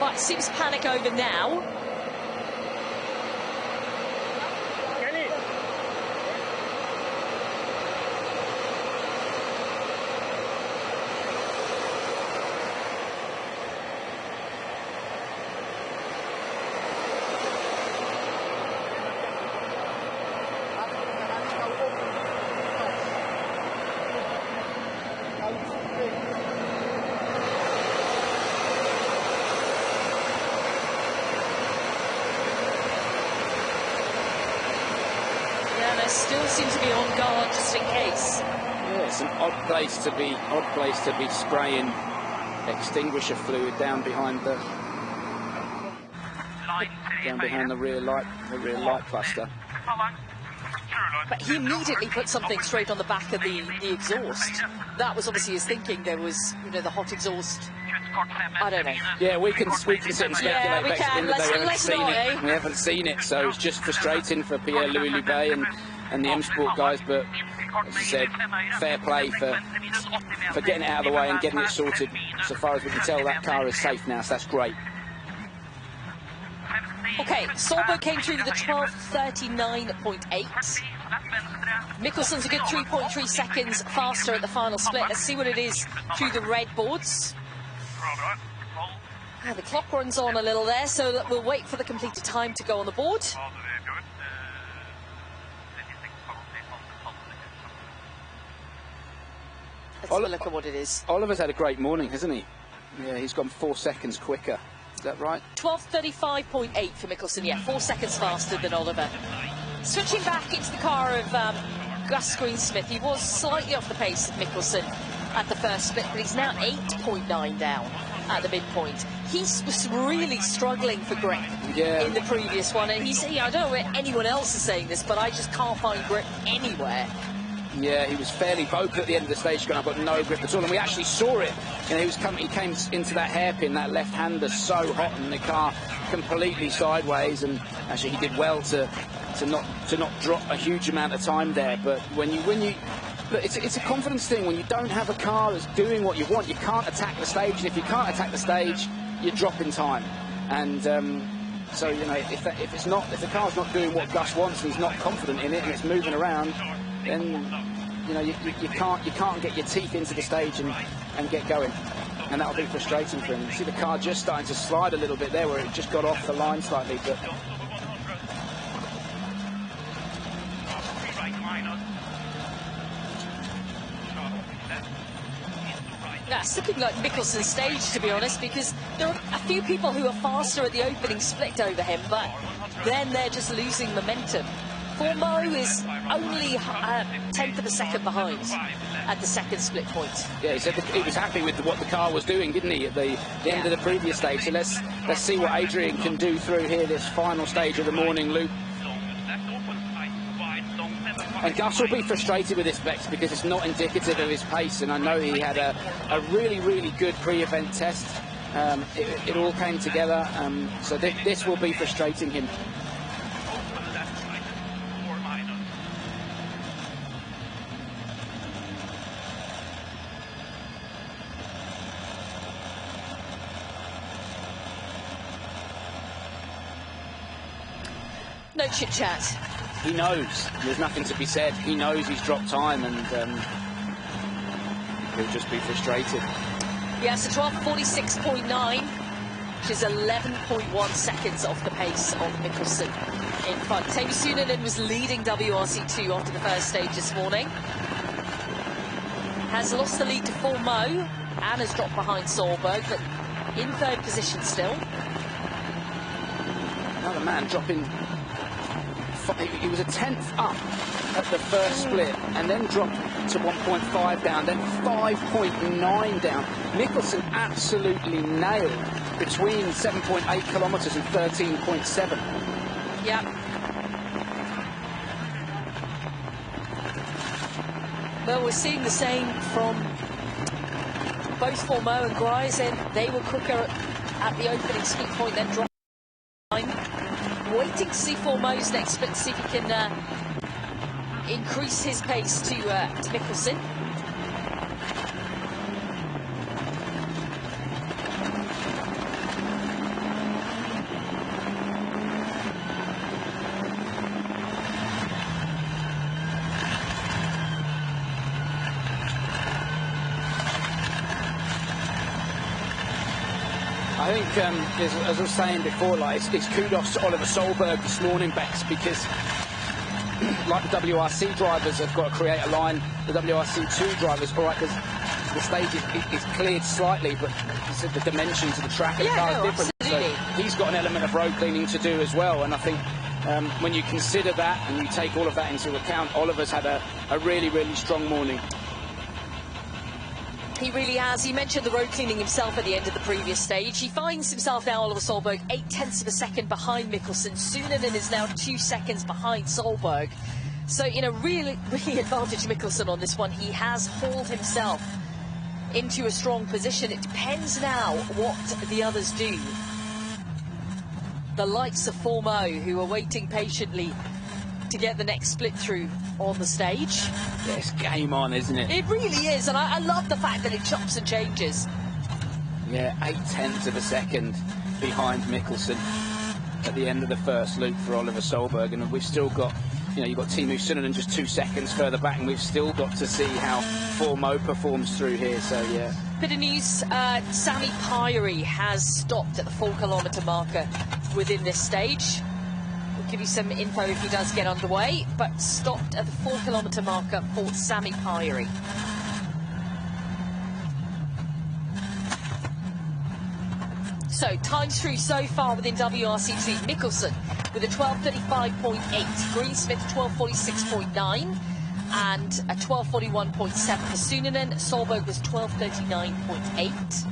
But it seems panic over now. Still seem to be on guard just in case. Yeah, it's an odd place to be spraying extinguisher fluid down behind the rear light cluster. But he immediately put something straight on the back of the exhaust. That was obviously his thinking. There was, you know, the hot exhaust. I don't know. Yeah, we can sit and speculate. Yeah, we can. We haven't seen it, so it's just frustrating for Pierre-Louis Loubet and the M Sport guys. But as I said, fair play for getting it out of the way and getting it sorted. So far as we can tell, that car is safe now, so that's great. Okay, Solberg came through with a 12:39.8. Mikkelson's a good 3.3 seconds faster at the final split. Let's see what it is through the red boards. The clock runs on a little there, so we'll wait for the completed time to go on the board. Let's have a look at what it is. Oliver's had a great morning, hasn't he? Yeah, he's gone 4 seconds quicker. Is that right? 12:35.8 for Mikkelsen, yeah, 4 seconds faster than Oliver. Switching back into the car of Gus Greensmith, he was slightly off the pace of Mikkelsen at the first split, but he's now 8.9 down at the midpoint. He was really struggling for grip in the previous one, and he's, I don't know where anyone else is saying this, but I just can't find grip anywhere. Yeah, he was fairly vocal at the end of the stage, going, I've got no grip at all, and we actually saw it. You know, he came into that hairpin, that left-hander, so hot, and the car completely sideways, and actually he did well to not drop a huge amount of time there. But when you look, it's a confidence thing. When you don't have a car that's doing what you want, you can't attack the stage, and if you can't attack the stage, you're dropping time. And so, you know, if the car's not doing what Gus wants, and he's not confident in it, and it's moving around, then you know you can't get your teeth into the stage and get going, and that'll be frustrating for him. You see the car just starting to slide a little bit there, where it just got off the line slightly, but that's looking like Mikkelsen's stage, to be honest, because there are a few people who are faster at the opening split over him, but then they're just losing momentum. Mo is only a tenth of a second behind at the second split point. Yeah, he said he was happy with what the car was doing, didn't he, at the end of the previous stage. So let's see what Adrian can do through here, this final stage of the morning loop. And Gus will be frustrated with this, Bex, because it's not indicative of his pace, and I know he had a really, really good pre-event test. It all came together, so this will be frustrating him. No chit-chat. He knows there's nothing to be said. He knows he's dropped time, and he'll just be frustrated. Yeah, so 12:46.9, which is 11.1 seconds off the pace of Mikkelsen in front. Teemu Suunanen was leading WRC2 after the first stage this morning. Has lost the lead to Mo and has dropped behind Solberg, but in third position still. Another man dropping. He was a tenth up at the first split, and then dropped to 1.5 down, then 5.9 down. Mikkelsen absolutely nailed between 7.8 kilometres and 13.7. Yeah. Well, we're seeing the same from both Mo and Grice, and they were quicker at the opening split point, then dropped time. Waiting to see Mo's next split, to see if he can increase his pace to Mikkelsen. I think, as I was saying before, like it's kudos to Oliver Solberg this morning, Bex, because like the WRC drivers have got to create a line, the WRC2 drivers, all right, because the stage is cleared slightly, but the dimensions of the track and the car is different. Absolutely. So he's got an element of road cleaning to do as well, and I think when you consider that and you take all of that into account, Oliver's had a really, really strong morning. He really has. He mentioned the road cleaning himself at the end of the previous stage. He finds himself now, Oliver Solberg, 0.8 of a second behind Mikkelsen. Sunanen is now 2 seconds behind Solberg. So, you know, really advantage Mikkelsen on this one. He has hauled himself into a strong position. It depends now what the others do. The likes of Formeau, who are waiting patiently to get the next split through on the stage. Yeah, it's game on, isn't it? It really is, and I love the fact that it chops and changes. Yeah, 0.8 of a second behind Mikkelsen at the end of the first loop for Oliver Solberg, and we've still got, you know, you've got Teemu Sunanen just 2 seconds further back, and we've still got to see how Formeau performs through here, so yeah. Bit of news, Sami Pyrie has stopped at the 4 kilometre marker within this stage. We'll give you some info if he does get underway, but stopped at the 4 kilometre marker for Sami Pyrie. So, times through so far within WRC2. Mikkelsen with a 12:35.8, Greensmith 12:46.9, and a 12:41.7 for Sunanen. Solberg was 12:39.8.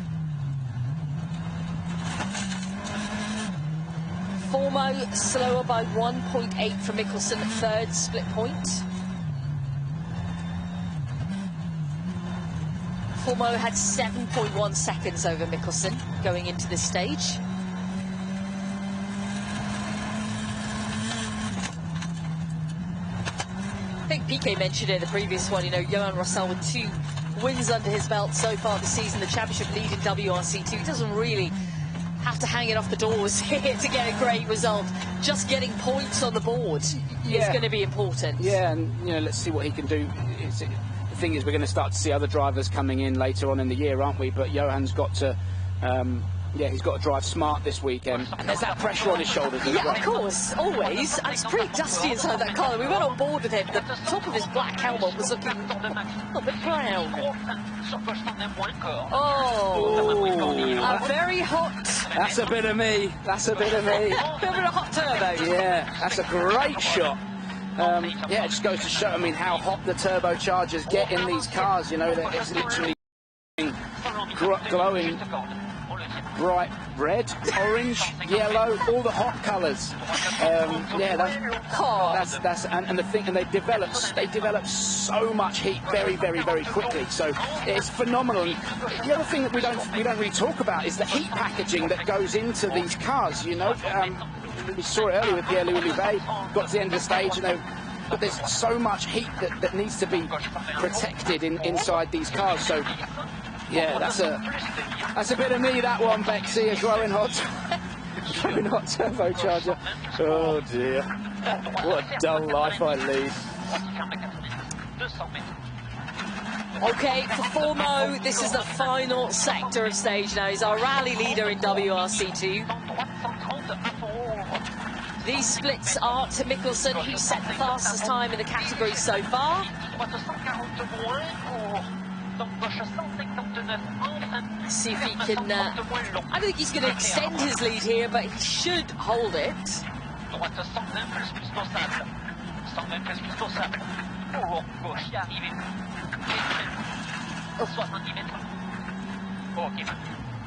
Formeau slower by 1.8 for Mikkelsen, third split point. Formeau had 7.1 seconds over Mikkelsen going into this stage. I think PK mentioned it in the previous one, you know, Johan Rossell with 2 wins under his belt so far this season, the championship lead in WRC2. He doesn't really have to hang it off the doors here to get a great result. Just getting points on the board is going to be important. Yeah, and you know, let's see what he can do. The thing is, we're going to start to see other drivers coming in later on in the year, aren't we? But Johan's got to, yeah, he's got to drive smart this weekend, and there's that pressure on his shoulders as well. Of course, always. And it's pretty dusty inside that car. We went on board with him. The top of his black helmet was looking a little bit brown. Oh, a very hot. That's a bit of me. That's a bit of me. A bit of a hot turbo. Yeah, that's a great shot. Yeah, it just goes to show, I mean, how hot the turbochargers get in these cars. You know, that it's literally glowing bright red, orange, yellow, all the hot colours. Yeah, and the thing, and they develop so much heat very, very, very quickly. So it's phenomenal. And the other thing that we don't really talk about is the heat packaging that goes into these cars. You know, we saw it earlier with Pierre-Louis Louvet. Got to the end of the stage, you know. But there's so much heat that needs to be protected inside these cars. So, yeah, that's a bit of me, that one, Bexy, a glowing hot turbocharger. Oh dear, what a dull life I lead. Okay, for Formeau, this is the final sector of stage now. He's our rally leader in WRC2. These splits are to Mikkelsen, who set the fastest time in the category so far. See if he can... I don't think he's going to extend his lead here, but he should hold it.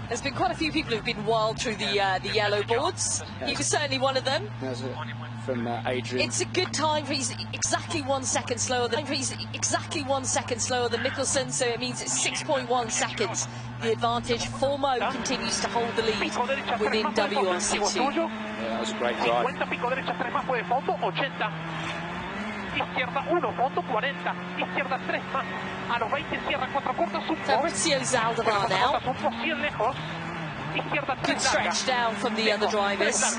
There's been quite a few people who've been wild through the yellow boards. He was certainly one of them. From Adrian. It's a good time. He's exactly 1 second slower than Mikkelsen, so it means it's 6.1 seconds. The advantage. Formeau continues to hold the lead within WRC2. Yeah, that was a great drive. Fabrizio Zaldivar now. Good stretch down from the other drivers. Yeah,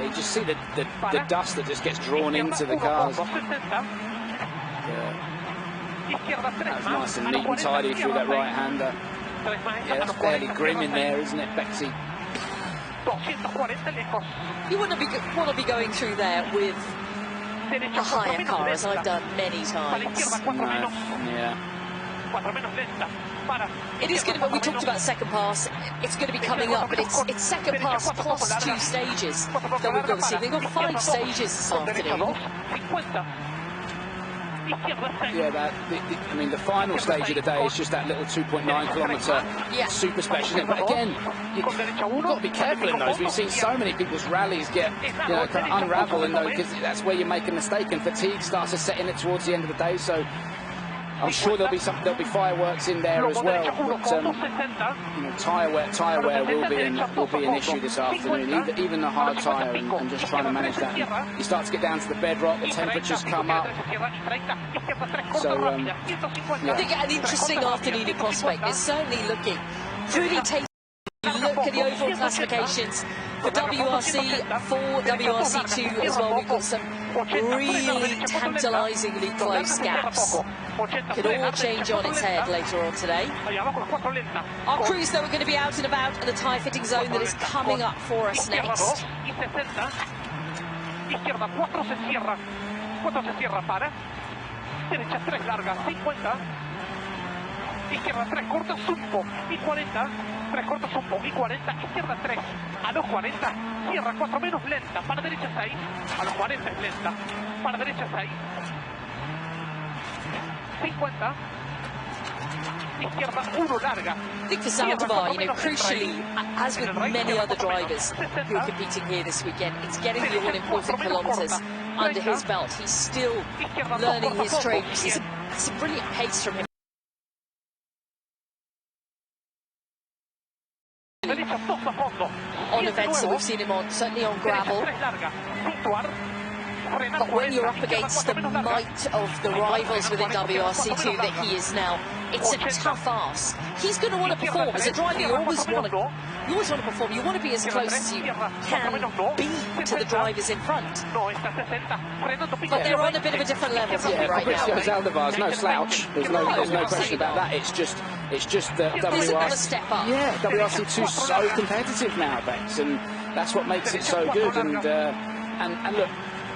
you just see the dust that just gets drawn into the cars. Yeah. That was nice and neat and tidy through that right-hander. Yeah, that's fairly grim in there, isn't it, Bexy? You wouldn't want to be going through there with a higher car, as I've done many times. No, yeah. It is going to be, we talked about second pass, it's going to be coming up, but it's second pass plus 2 stages that we've got to see. They've got 5 stages this afternoon. Yeah, I mean, the final stage of the day is just that little 2.9 kilometre super special, isn't it? But again, you've got to be careful in those. We've seen so many people's rallies get, kind of unravel in those, because that's where you make a mistake, and fatigue starts to set in it towards the end of the day. So I'm sure there'll be fireworks in there as well. But tyre wear will be an issue this afternoon. Even the hard tyre, and just trying to manage that. You start to get down to the bedrock, the temperatures come up. So I think an interesting afternoon in prospect. It's certainly looking pretty tasty. Look at the overall classifications for WRC 4, WRC 2 as well. We've got some really tantalisingly close gaps. Could all change on its head later on today. Our crews, though, are going to be out and about in the tyre fitting zone that is coming up for us next. Izquierda 3, corta Zumbo, y 40, 3 corta Zumbo, y 40, izquierda 3, a los 40, cierra 4 menos lenta, para derecha 6, a los 40 es lenta, para derecha 6, 50, izquierda 1 larga. I think for Zaldivar, crucially, as with many other drivers who are competing here this weekend, it's getting the all-important kilometres under his belt. He's still learning his trade. It's a brilliant pace from him. On events that we've seen him on, certainly on gravel. But when you're up against the might of the rivals within WRC2 that he is now, it's a tough ask. He's going to want to perform. As a driver, you always want to perform. You want to be as close as you can be to the drivers in front. But they're on a bit of a different level right now. Zaldivar's no slouch. There's no question about that. It's just that there's another step up. Yeah, WRC2's so competitive now, Bex, and that's what makes it so good. And look,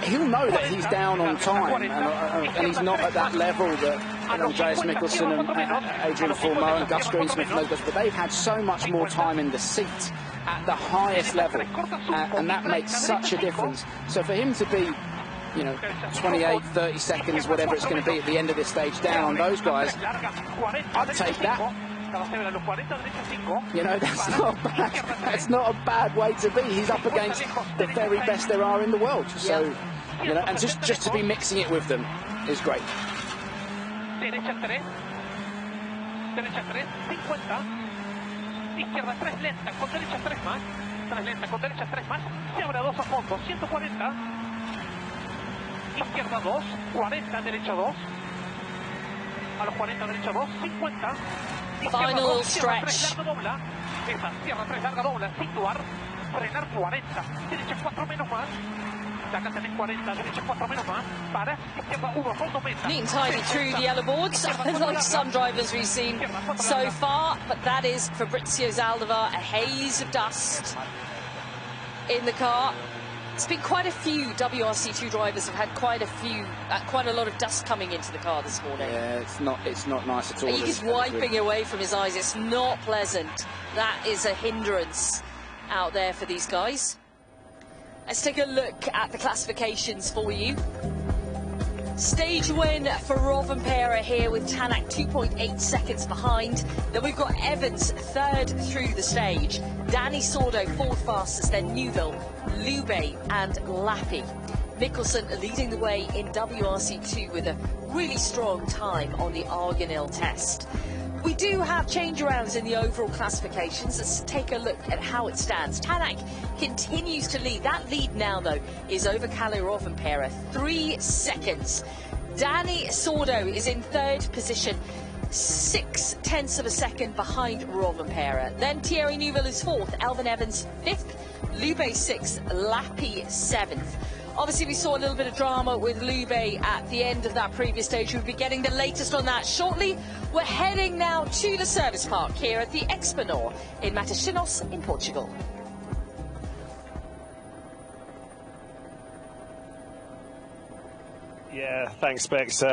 he'll know that he's down on time, and he's not at that level that Andreas Mikkelsen and Adrian Fourmeau and Gus Greensmith and those guys, but they've had so much more time in the seat at the highest level, and that makes such a difference. So for him to be 28, 30 seconds, whatever it's going to be at the end of this stage, down on those guys, I'd take that. That's not a bad way to be. He's up against the very best there are in the world. So, and just to be mixing it with them is great. Derecha 3, 50, izquierda 3 lenta, con derecha 3 más, 3 lenta, con derecha 3 más, se abre 2 a fondo, 140, izquierda 2, 40, derecha 2, a los 40, derecha 2, 50, Final stretch. larga dobla, esa, cierra 3, larga dobla, situar, frenar 40, derecha 4 menos más, acá tenés 40, derecha 4 menos más, para, izquierda 1, fondo meta. Neat and tidy through the yellow boards, like some drivers we've seen so far, but that is Fabrizio Zaldivar, a haze of dust in the car. It's been quite a few WRC2 drivers have had quite a lot of dust coming into the car this morning. Yeah, it's not nice at all. He's wiping away from his eyes. It's not pleasant. That is a hindrance out there for these guys. Let's take a look at the classifications for you. Stage win for Rovanperä here with Tanak 2.8 seconds behind. Then we've got Evans third through the stage. Danny Sordo fourth fastest, then Neuville, Lube and Lappi. Mikkelsen leading the way in WRC2 with a really strong time on the Argonil test. We do have change-arounds in the overall classifications. Let's take a look at how it stands. Tanak continues to lead. That lead now, though, is over Kalle Rovanperä, 3 seconds. Danny Sordo is in third position, 0.6 of a second behind Rovanperä. Then Thierry Neuville is fourth, Elfyn Evans fifth, Lube sixth, Lappi seventh. Obviously, we saw a little bit of drama with Lube at the end of that previous stage. We'll be getting the latest on that shortly. We're heading now to the service park here at the Exponor in Matosinhos in Portugal. Yeah, thanks, Bex.